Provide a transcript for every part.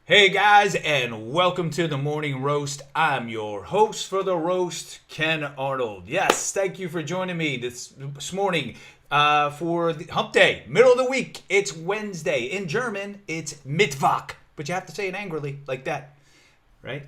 Hey guys, and welcome to the Morning Roast. I'm your host for the roast, Ken Arnold. Yes, thank you for joining me this morning for the Humpday, middle of the week. It's Wednesday. In German, it's Mittwoch, but you have to say it angrily like that, right?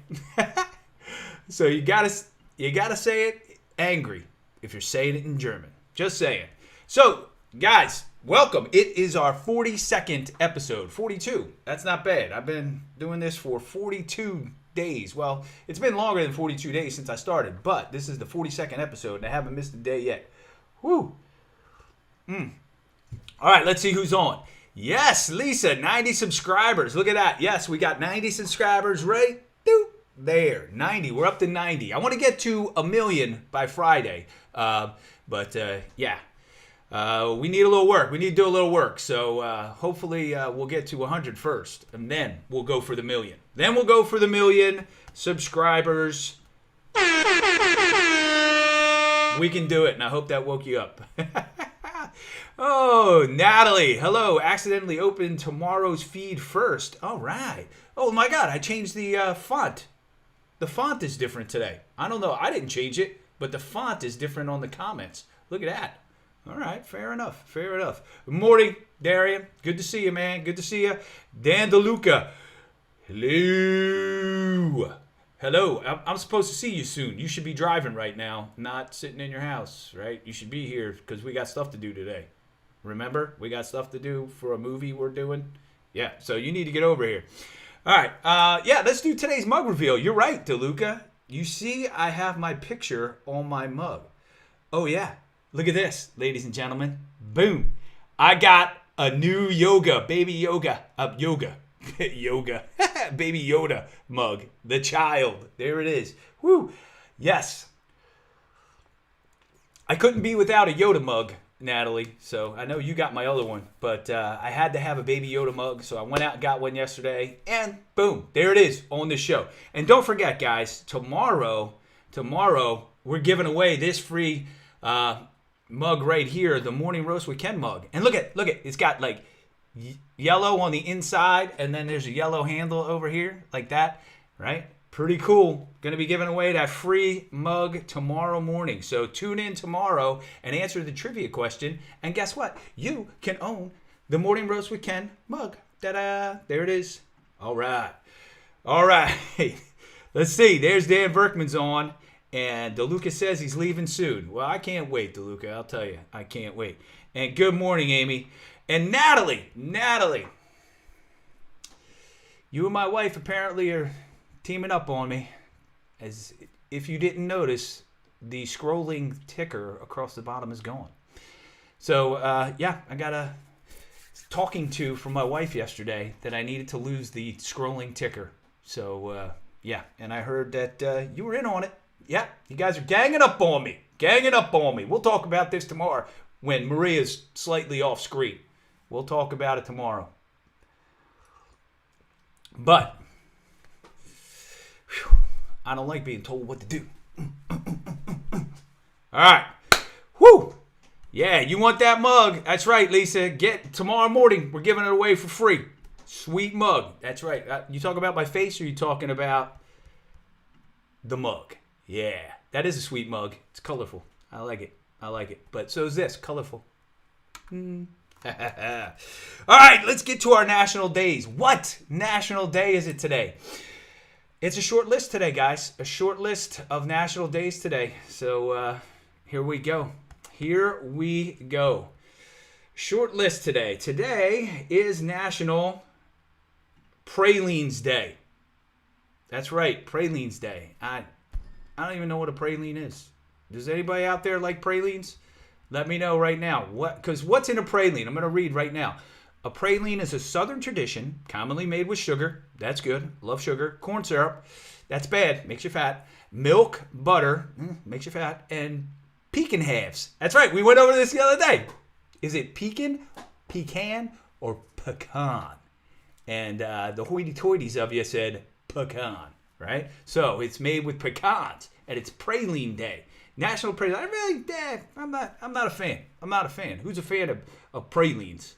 So you gotta say it angry if you're saying it in German. Just saying. So, guys, welcome. It is our 42nd episode. 42. That's not bad. I've been doing this for 42 days. Well, it's been longer than 42 days since I started, but this is the 42nd episode, and I haven't missed a day yet. Woo. All right, let's see who's on. Yes, Lisa, 90 subscribers. Look at that. Yes, we got 90 subscribers right there. 90. We're up to 90. I want to get to 1 million by Friday. But yeah. We need a little work. We need to do a little work. So hopefully we'll get to 100 first, and then we'll go for the million. Then we'll go for the million subscribers. We can do it, and I hope that woke you up. Oh, Natalie. Hello. Accidentally opened tomorrow's feed first. All right. Oh, my God. I changed the font. The font is different today. I don't know. I didn't change it, but the font is different on the comments. Look at that. All right, fair enough. Good morning, Darian. Good to see you, man. Good to see you. Dan DeLuca. Hello. I'm supposed to see you soon. You should be driving right now, not sitting in your house, right? You should be here because we got stuff to do today. Remember? We got stuff to do for a movie we're doing. Yeah, so you need to get over here. All right. Yeah, let's do today's mug reveal. You're right, DeLuca. You see I have my picture on my mug. Oh, yeah. Look at this, ladies and gentlemen. Boom. I got a new baby yoga, baby Yoda mug. The child. There it is. Woo. Yes. I couldn't be without a Yoda mug, Natalie. So I know you got my other one, but I had to have a baby Yoda mug. So I went out and got one yesterday, and boom, there it is on the show. And don't forget, guys, tomorrow we're giving away this free mug right here, the Morning Roast with Ken mug. And look at it's got like yellow on the inside, and then there's a yellow handle over here like that, right? Pretty cool. Gonna be giving away that free mug tomorrow morning. So tune in tomorrow and answer the trivia question, and guess what? You can own the Morning Roast with Ken mug. Ta-da! There it is. All right. Let's see. There's Dan Berkman's on. And DeLuca says he's leaving soon. Well, I can't wait, DeLuca. I'll tell you. I can't wait. And good morning, Amy. And Natalie. You and my wife apparently are teaming up on me. As if you didn't notice, the scrolling ticker across the bottom is gone. So, yeah, I got a talking to from my wife yesterday that I needed to lose the scrolling ticker. So, yeah. And I heard that you were in on it. Yeah, you guys are ganging up on me. We'll talk about this tomorrow when Maria's slightly off screen. We'll talk about it tomorrow. But I don't like being told what to do. All right. Whew. Yeah, you want that mug? That's right, Lisa. Get tomorrow morning. We're giving it away for free. Sweet mug. That's right. You talking about my face, or you talking about the mug? Yeah, that is a sweet mug. It's colorful. I like it. But so is this. Colorful. All right, let's get to our national days. What national day is it today? It's a short list today, guys. A short list of national days today. So here we go. Short list today. Today is National Pralines Day. That's right, Pralines Day. I don't even know what a praline is. Does anybody out there like pralines? Let me know right now. Because what's in a praline? I'm going to read right now. A praline is a southern tradition, commonly made with sugar. That's good. Love sugar. Corn syrup. That's bad. Makes you fat. Milk, butter. Makes you fat. And pecan halves. That's right. We went over this the other day. Is it pecan, or pecan? And the hoity-toities of you said pecan. Right? So it's made with pecans, and it's Praline Day. National Praline. I'm not a fan. Who's a fan of pralines?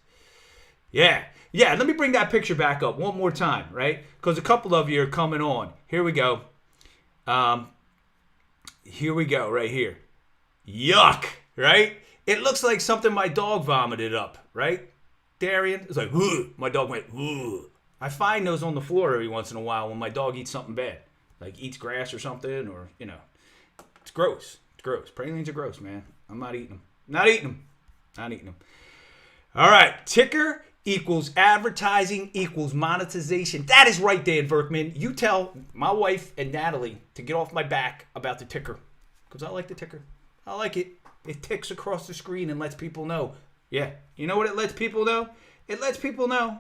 Yeah. Yeah, let me bring that picture back up one more time, right? Because a couple of you are coming on. Here we go. Here we go, right here. Yuck, right? It looks like something my dog vomited up, right? Darian? It's like, ugh. My dog went, ugh. I find those on the floor every once in a while when my dog eats something bad. Like eats grass or something, or, you know. It's gross. It's gross. Pralines are gross, man. I'm not eating them. Not eating them. Not eating them. All right. Ticker equals advertising equals monetization. That is right, Dan Verkman. You tell my wife and Natalie to get off my back about the ticker. Because I like the ticker. I like it. It ticks across the screen and lets people know. Yeah. You know what it lets people know? It lets people know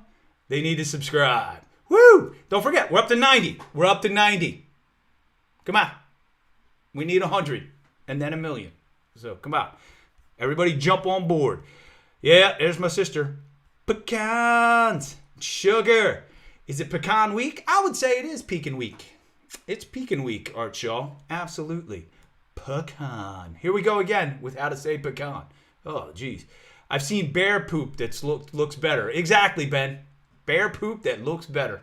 they need to subscribe. Woo! Don't forget, we're up to 90. We're up to 90. Come on. We need 100 and then 1 million. So, come on. Everybody jump on board. Yeah, there's my sister. Pecans. Sugar. Is it pecan week? I would say it is pecan week. It's pecan week, Art Shaw. Absolutely. Pecan. Here we go again with how to say pecan. Oh, geez. I've seen bear poop that looks better. Exactly, Ben. Bear poop that looks better.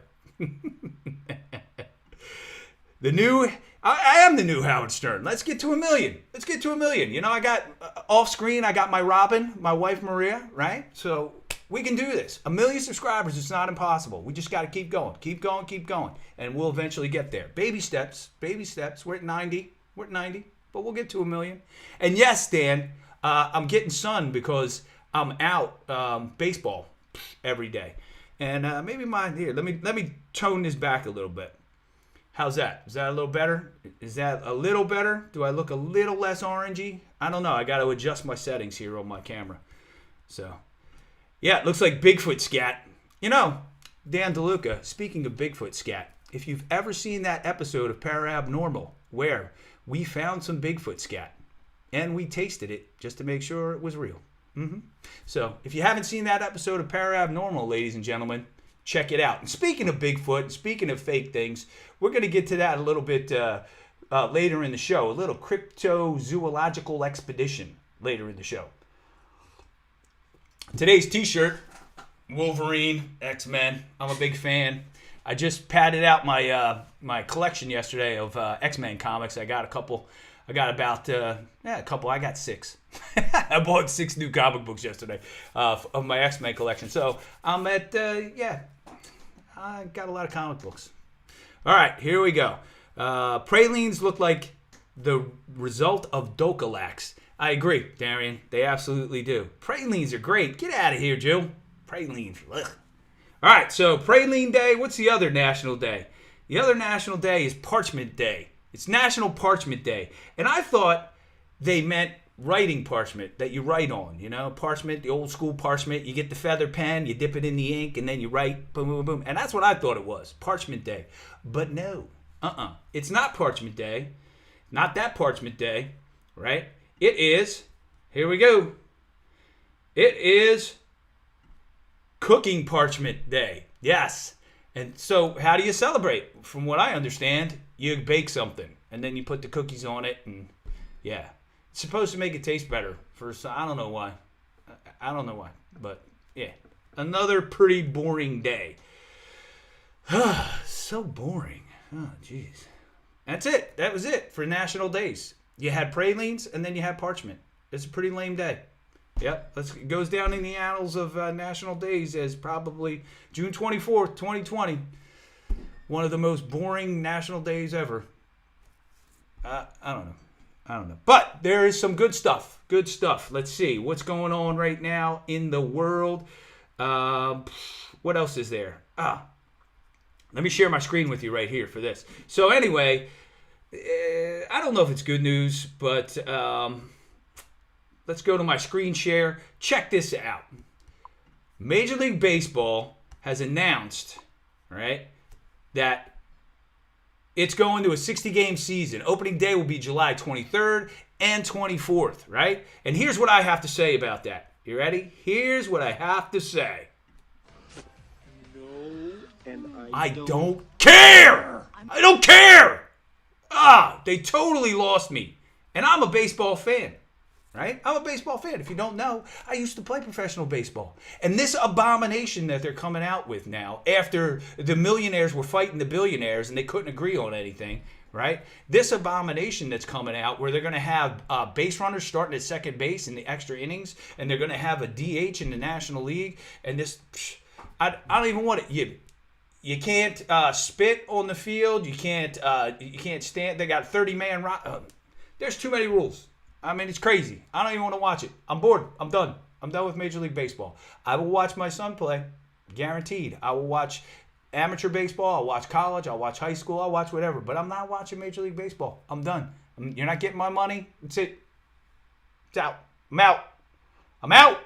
I am the new Howard Stern. Let's get to 1 million. Let's get to 1 million. You know, I got off screen, I got my Robin, my wife Maria, right? So we can do this. 1 million subscribers, it's not impossible. We just got to keep going. Keep going, keep going. And we'll eventually get there. Baby steps, baby steps. We're at 90. We're at 90. But we'll get to 1 million. And yes, Dan, I'm getting sun because I'm out baseball every day. And maybe here, let me tone this back a little bit. How's that? Is that a little better? Is that a little better? Do I look a little less orangey? I don't know. I got to adjust my settings here on my camera. So, yeah, it looks like Bigfoot scat. You know, Dan DeLuca, speaking of Bigfoot scat, if you've ever seen that episode of Parabnormal where we found some Bigfoot scat and we tasted it just to make sure it was real. So, if you haven't seen that episode of Parabnormal, ladies and gentlemen, check it out. And speaking of Bigfoot, speaking of fake things, we're going to get to that a little bit later in the show. A little cryptozoological expedition later in the show. Today's t-shirt, Wolverine, X-Men. I'm a big fan. I just padded out my collection yesterday of X-Men comics. I got a couple. I got about a couple. I got 6. I bought 6 new comic books yesterday of my X-Men collection. So I'm at I got a lot of comic books. All right, here we go. Pralines look like the result of Dokalax. I agree, Darian. They absolutely do. Pralines are great. Get out of here, Jill. Pralines. Ugh. All right, so Praline Day. What's the other national day? The other national day is Parchment Day. It's National Parchment Day. And I thought they meant writing parchment that you write on. You know, parchment, the old school parchment. You get the feather pen, you dip it in the ink, and then you write, boom, boom, boom. And that's what I thought it was, Parchment Day. But no, it's not Parchment Day. Not that Parchment Day, right? It is, here we go. It is Cooking Parchment Day. Yes. And so how do you celebrate? From what I understand, you bake something and then you put the cookies on it, and yeah. It's supposed to make it taste better. I don't know why. But yeah. Another pretty boring day. So boring. Oh, jeez. That's it. That was it for national days. You had pralines and then you had parchment. It's a pretty lame day. Yep. It goes down in the annals of national days as probably June 24th, 2020. One of the most boring national days ever. I don't know. But there is some good stuff. Good stuff. Let's see. What's going on right now in the world? What else is there? Let me share my screen with you right here for this. So anyway, I don't know if it's good news, but let's go to my screen share. Check this out. Major League Baseball has announced, right, that it's going to a 60-game season. Opening day will be July 23rd and 24th, right? And here's what I have to say about that. You ready? Here's what I have to say. No, and I don't care! I don't care! They totally lost me. And I'm a baseball fan. right? I'm a baseball fan. If you don't know, I used to play professional baseball. And this abomination that they're coming out with now, after the millionaires were fighting the billionaires and they couldn't agree on anything, right? This abomination that's coming out where they're going to have base runners starting at second base in the extra innings, and they're going to have a DH in the National League, and this, I don't even want it. You can't spit on the field. You can't stand. They got 30-man. There's too many rules. I mean, it's crazy. I don't even want to watch it. I'm bored. I'm done. I'm done with Major League Baseball. I will watch my son play, guaranteed. I will watch amateur baseball. I'll watch college. I'll watch high school. I'll watch whatever. But I'm not watching Major League Baseball. I'm done. You're not getting my money. That's it. It's out. I'm out. I'm out.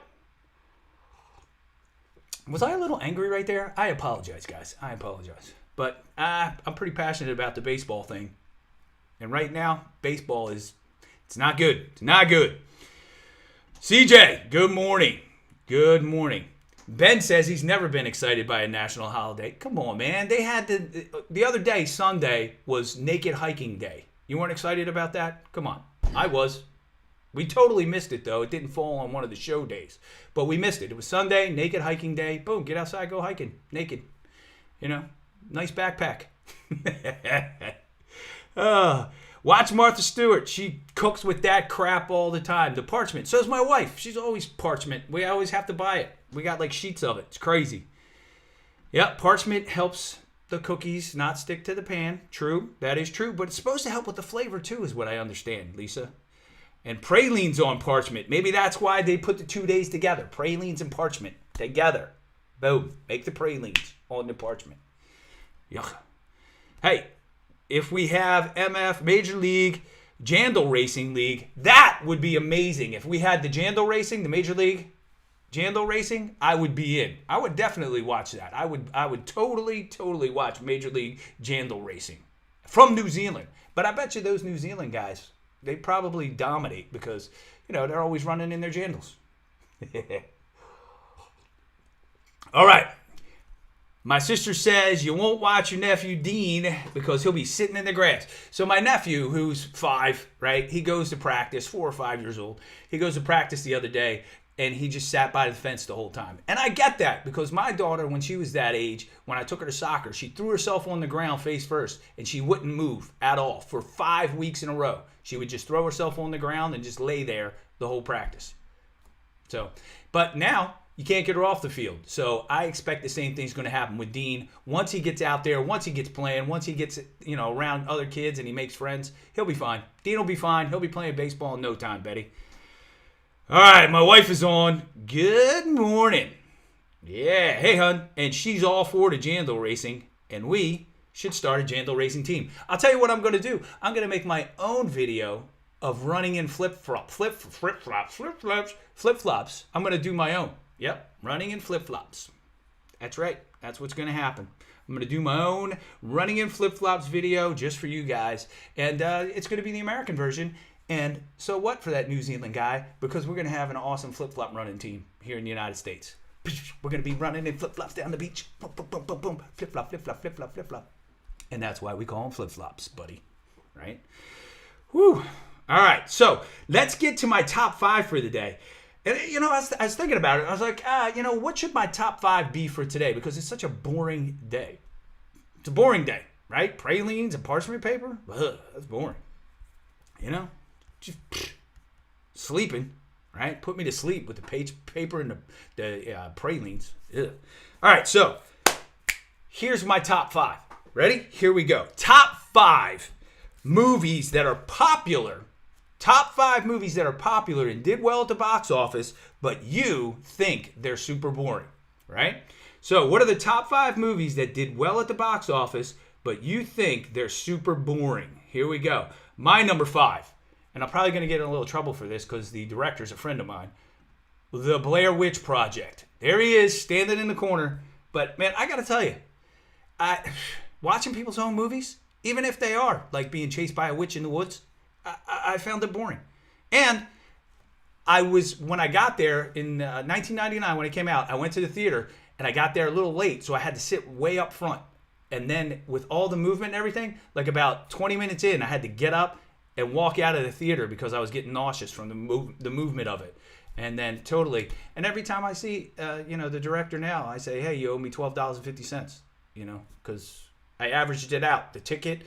Was I a little angry right there? I apologize, guys. I apologize. But I'm pretty passionate about the baseball thing. And right now, baseball it's not good. It's not good. CJ, good morning. Good morning. Ben says he's never been excited by a national holiday. Come on, man. They had the other day, Sunday, was Naked Hiking Day. You weren't excited about that? Come on. I was. We totally missed it, though. It didn't fall on one of the show days. But we missed it. It was Sunday, Naked Hiking Day. Boom, get outside, go hiking. Naked. You know, nice backpack. Watch Martha Stewart. She cooks with that crap all the time. The Parchment. So is my wife. She's always Parchment. We always have to buy it. We got like sheets of it. It's crazy. Yep, Parchment helps the cookies not stick to the pan. True. That is true. But it's supposed to help with the flavor, too, is what I understand, Lisa. And Pralines on Parchment. Maybe that's why they put the 2 days together. Pralines and Parchment together. Boom. Make the Pralines on the Parchment. Yuck. Hey, if we have MF, Major League, Jandal Racing League, that would be amazing. If we had the Jandal Racing, the Major League Jandal Racing, I would be in. I would definitely watch that. I would totally watch Major League Jandal Racing from New Zealand. But I bet you those New Zealand guys, they probably dominate because, you know, they're always running in their jandals. All right. My sister says you won't watch your nephew Dean because he'll be sitting in the grass. So my nephew, who's 5, right, he goes to practice, 4 or 5 years old. He goes to practice the other day, and he just sat by the fence the whole time. And I get that because my daughter, when she was that age, when I took her to soccer, she threw herself on the ground face first, and she wouldn't move at all for 5 weeks in a row. She would just throw herself on the ground and just lay there the whole practice. So, but now you can't get her off the field. So I expect the same thing's going to happen with Dean. Once he gets out there, once he gets playing, once he gets, you know, around other kids and he makes friends, he'll be fine. Dean will be fine. He'll be playing baseball in no time, Betty. All right, my wife is on. Good morning. Yeah, hey, hun. And she's all for the Jandal Racing, and we should start a Jandal Racing team. I'll tell you what I'm going to do. I'm going to make my own video of running in flip-flops. I'm going to do my own. Yep, running in flip-flops. That's right. That's what's going to happen. I'm going to do my own running in flip-flops video just for you guys. And it's going to be the American version. And so what for that New Zealand guy? Because we're going to have an awesome flip-flop running team here in the United States. We're going to be running in flip-flops down the beach. Boom, boom, boom, boom, boom. Flip-flop, flip-flop, flip-flop, flip-flop. And that's why we call them flip-flops, buddy. Right? Whew. All right. So let's get to my top 5 for the day. And, you know, I was thinking about it. I was like, you know, what should my top 5 be for today? Because it's such a boring day. It's a boring day, right? Pralines and parchment paper? Ugh, that's boring. You know? Just sleeping, right? Put me to sleep with the paper and the pralines. Ugh. All right, so here's my top 5. Ready? Here we go. Top 5 movies that are popular. Top 5 movies that are popular and did well at the box office, but you think they're super boring, right? So what are the top 5 movies that did well at the box office, but you think they're super boring? Here we go. My number 5, and I'm probably going to get in a little trouble for this because the director's a friend of mine, The Blair Witch Project. There he is, standing in the corner. But, man, I got to tell you, watching people's own movies, even if they are like being chased by a witch in the woods, I found it boring. And when I got there in 1999, when it came out, I went to the theater, and I got there a little late, so I had to sit way up front. And then with all the movement and everything, like about 20 minutes in, I had to get up and walk out of the theater because I was getting nauseous from the movement of it. And then totally. And every time I see, the director now, I say, hey, you owe me $12.50, because I averaged it out. The ticket,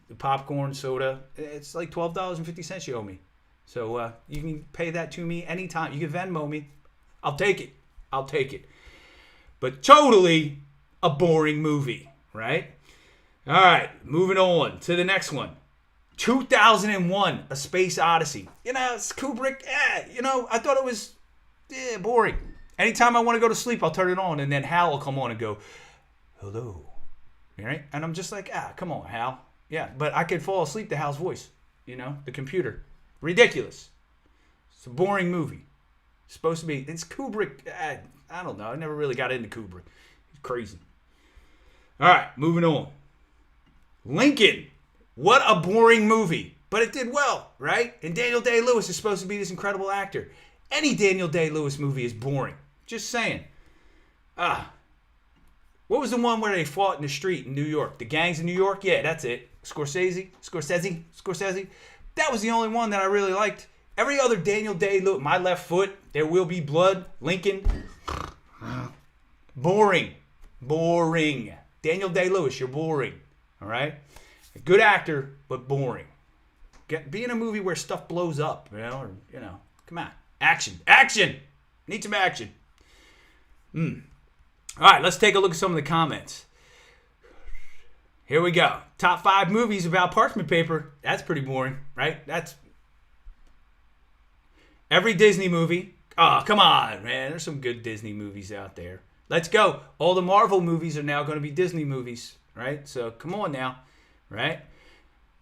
the popcorn, soda, it's like $12.50 you owe me. So you can pay that to me anytime. You can Venmo me. I'll take it. But totally a boring movie, right? All right, moving on to the next one. 2001, A Space Odyssey. It's Kubrick. I thought it was boring. Anytime I want to go to sleep, I'll turn it on, and then Hal will come on and go, hello. Right? And I'm just like, come on, Hal. Yeah, but I could fall asleep to Hal's voice, the computer. Ridiculous. It's a boring movie. It's supposed to be. It's Kubrick. I don't know. I never really got into Kubrick. He's crazy. All right, moving on. Lincoln. What a boring movie. But it did well, right? And Daniel Day-Lewis is supposed to be this incredible actor. Any Daniel Day-Lewis movie is boring. Just saying. What was the one where they fought in the street in New York? The gangs in New York? Yeah, that's it. Scorsese. That was the only one that I really liked. Every other Daniel Day-Lewis, My Left Foot, There Will Be Blood, Lincoln. Boring. Daniel Day-Lewis, you're boring. All right? A good actor, but boring. Be in a movie where stuff blows up, come on. Action! Need some action. All right, let's take a look at some of the comments. Here we go. Top 5 movies about parchment paper. That's pretty boring, right? That's every Disney movie. Oh, come on, man. There's some good Disney movies out there. Let's go. All the Marvel movies are now going to be Disney movies, right? So come on now, right?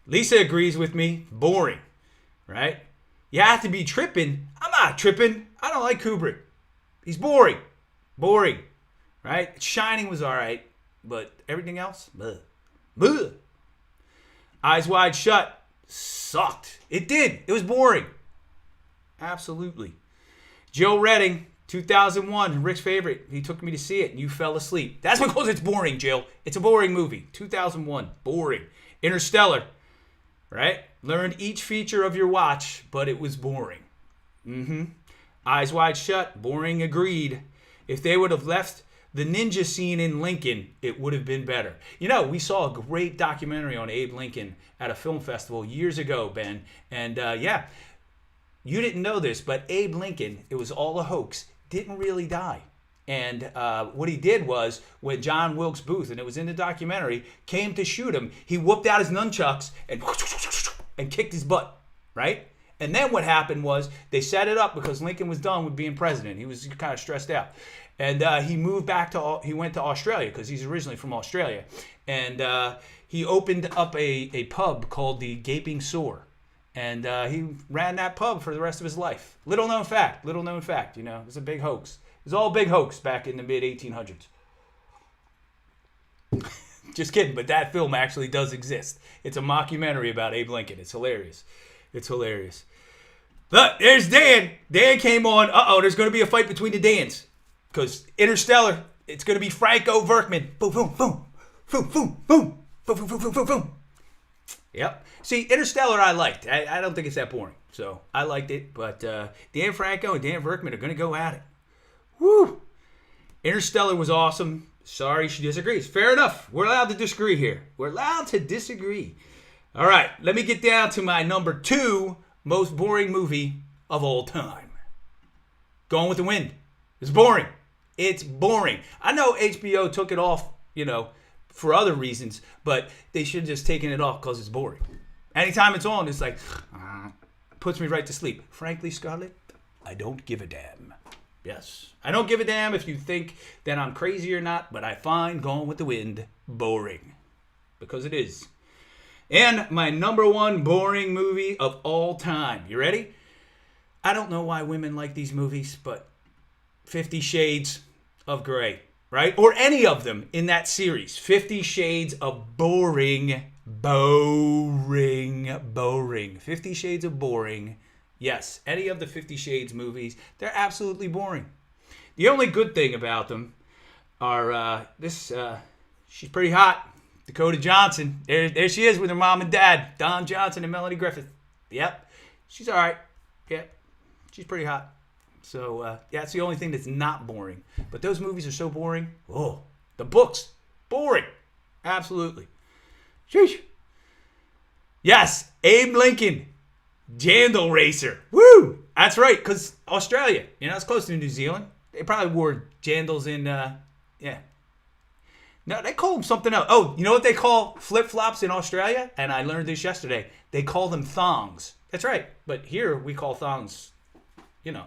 Lisa agrees with me. Boring, right? You have to be tripping. I'm not tripping. I don't like Kubrick. He's boring, right? Shining was all right, but everything else, bleh. Eyes Wide Shut sucked. It did. It was boring. Absolutely. Joe Redding, 2001, Rick's favorite. He took me to see it, and you fell asleep. That's because it's boring, Jill. It's a boring movie. 2001, boring. Interstellar, right? Learned each feature of your watch, but it was boring. Eyes Wide Shut, boring, agreed. If they would have left the ninja scene in Lincoln, it would have been better. We saw a great documentary on Abe Lincoln at a film festival years ago, Ben. And you didn't know this, but Abe Lincoln, it was all a hoax, didn't really die. And what he did was, when John Wilkes Booth, and it was in the documentary, came to shoot him, he whooped out his nunchucks and kicked his butt, right? And then what happened was, they set it up because Lincoln was done with being president. He was kind of stressed out. And he went to Australia, because he's originally from Australia. And he opened up a pub called the Gaping Sore. And he ran that pub for the rest of his life. Little known fact, it was a big hoax. It was all a big hoax back in the mid-1800s. Just kidding, but that film actually does exist. It's a mockumentary about Abe Lincoln. It's hilarious. Look, there's Dan. Dan came on. There's going to be a fight between the Dans. Because Interstellar, it's going to be Franco Verkman. Boom, boom, boom. Boom, boom, boom. Boom, boom, boom, boom, boom, boom. Yep. See, Interstellar I liked. I don't think it's that boring. So, I liked it. But Dan Franco and Dan Verkman are going to go at it. Woo! Interstellar was awesome. Sorry she disagrees. Fair enough. We're allowed to disagree here. All right. Let me get down to my number 2 most boring movie of all time. Gone with the Wind. It's boring. I know HBO took it off, for other reasons, but they should have just taken it off because it's boring. Anytime it's on, it's like, puts me right to sleep. Frankly, Scarlett, I don't give a damn. Yes. I don't give a damn if you think that I'm crazy or not, but I find Gone with the Wind boring. Because it is. And my number 1 boring movie of all time. You ready? I don't know why women like these movies, but 50 Shades of Grey, right? Or any of them in that series. 50 Shades of boring. 50 Shades of boring. Yes, any of the 50 Shades movies, they're absolutely boring. The only good thing about them are she's pretty hot. Dakota Johnson. There she is with her mom and dad, Don Johnson and Melanie Griffith. Yep. She's all right. Yep. She's pretty hot. So, yeah, it's the only thing that's not boring. But those movies are so boring. Oh, the books, boring. Absolutely. Sheesh. Yes, Abe Lincoln, Jandal Racer. Woo! That's right, because Australia, it's close to New Zealand. They probably wore jandals in, yeah. No, they call them something else. Oh, you know what they call flip-flops in Australia? And I learned this yesterday. They call them thongs. That's right. But here we call thongs,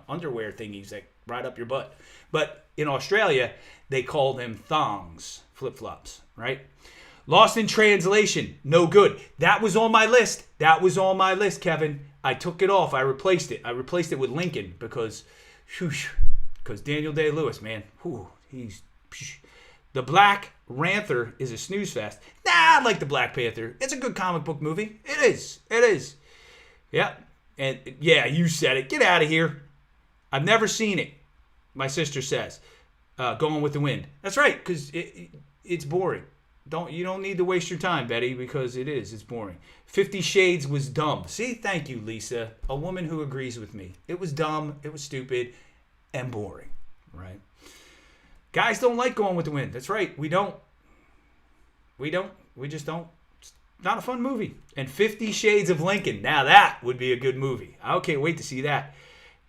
underwear thingies that ride up your butt. But in Australia, they call them thongs, flip-flops, right? Lost in translation, no good. That was on my list. Kevin. I took it off. I replaced it. With Lincoln because Daniel Day-Lewis, man. The Black Ranther is a snooze fest. Nah, I like the Black Panther. It's a good comic book movie. It is. Yeah. And yeah, you said it. Get out of here. I've never seen it. My sister says. Going with the Wind. That's right, because it's boring. You don't need to waste your time, Betty, because it's boring. 50 Shades was dumb. See, thank you, Lisa. A woman who agrees with me. It was dumb, it was stupid, and boring, right? Guys don't like Going with the Wind. That's right, we don't. We just don't. It's not a fun movie. And 50 Shades of Lincoln. Now that would be a good movie. I can't wait to see that.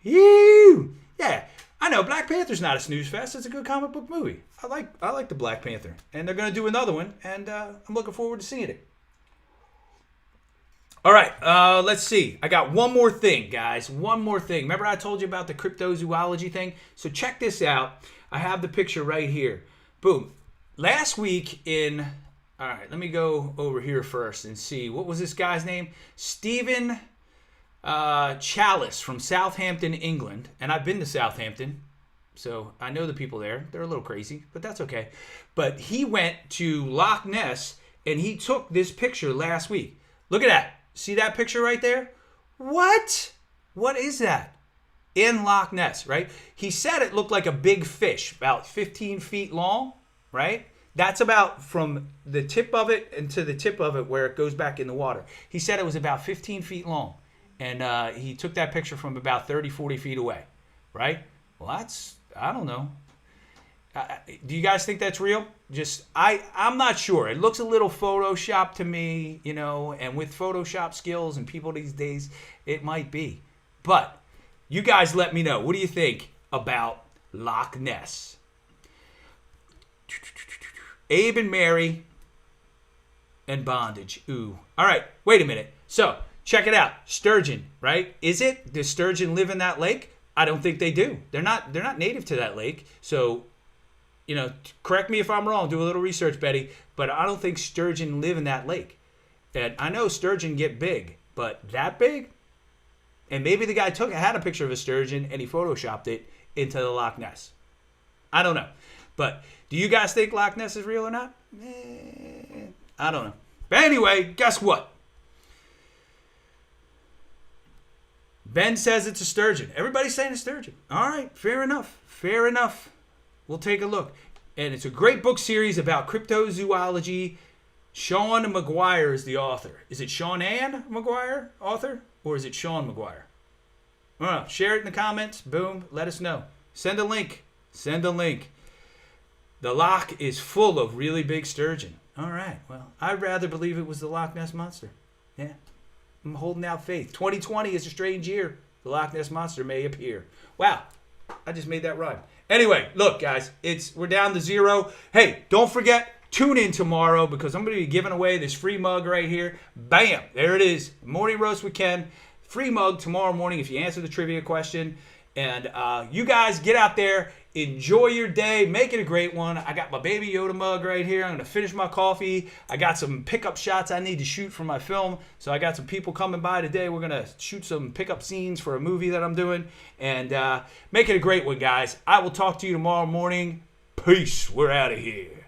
Ew! Yeah. I know Black Panther's not a snooze fest. It's a good comic book movie. I like the Black Panther, and they're gonna do another one, and I'm looking forward to seeing it. All right, let's see. I got one more thing, guys. One more thing. Remember I told you about the cryptozoology thing? So check this out. I have the picture right here. Boom. Last week all right, let me go over here first and see. What was this guy's name? Stephen Chalice from Southampton, England. And I've been to Southampton, so I know the people there. They're a little crazy, but that's okay. But he went to Loch Ness, and he took this picture last week. Look at that. See that picture right there? What? What is that? In Loch Ness, right? He said it looked like a big fish, about 15 feet long, right? That's about from the tip of it and to the tip of it where it goes back in the water. He said it was about 15 feet long. And he took that picture from about 30, 40 feet away, right? Well, I don't know. Do you guys think that's real? I'm not sure. It looks a little Photoshop to me, and with Photoshop skills and people these days, it might be. But you guys let me know. What do you think about Loch Ness? Abe and Mary and bondage. Ooh. All right, wait a minute. So, check it out. Sturgeon, right? Does sturgeon live in that lake? I don't think they do. They're not native to that lake. So, correct me if I'm wrong. Do a little research, Betty. But I don't think sturgeon live in that lake. And I know sturgeon get big, but that big? And maybe the guy had a picture of a sturgeon and he photoshopped it into the Loch Ness. I don't know. But do you guys think Loch Ness is real or not? I don't know. But anyway, guess what? Ben says it's a sturgeon. Everybody's saying it's sturgeon. All right, fair enough. We'll take a look. And it's a great book series about cryptozoology. Sean McGuire is the author. Is it Sean Ann McGuire, author? Or is it Sean McGuire? I don't know. Share it in the comments. Boom. Let us know. Send a link. The loch is full of really big sturgeon. All right. Well, I'd rather believe it was the Loch Ness Monster. Yeah. I'm holding out faith. 2020 is a strange year. The Loch Ness Monster may appear. Wow. I just made that rhyme. Anyway, look, guys. We're down to 0. Hey, don't forget, tune in tomorrow because I'm going to be giving away this free mug right here. Bam. There it is. Morning Roast with Ken. Free mug tomorrow morning if you answer the trivia question. And you guys get out there. Enjoy your day. Make it a great one. I got my Baby Yoda mug right here. I'm going to finish my coffee. I got some pickup shots I need to shoot for my film. So I got some people coming by today. We're going to shoot some pickup scenes for a movie that I'm doing. And make it a great one, guys. I will talk to you tomorrow morning. Peace. We're out of here.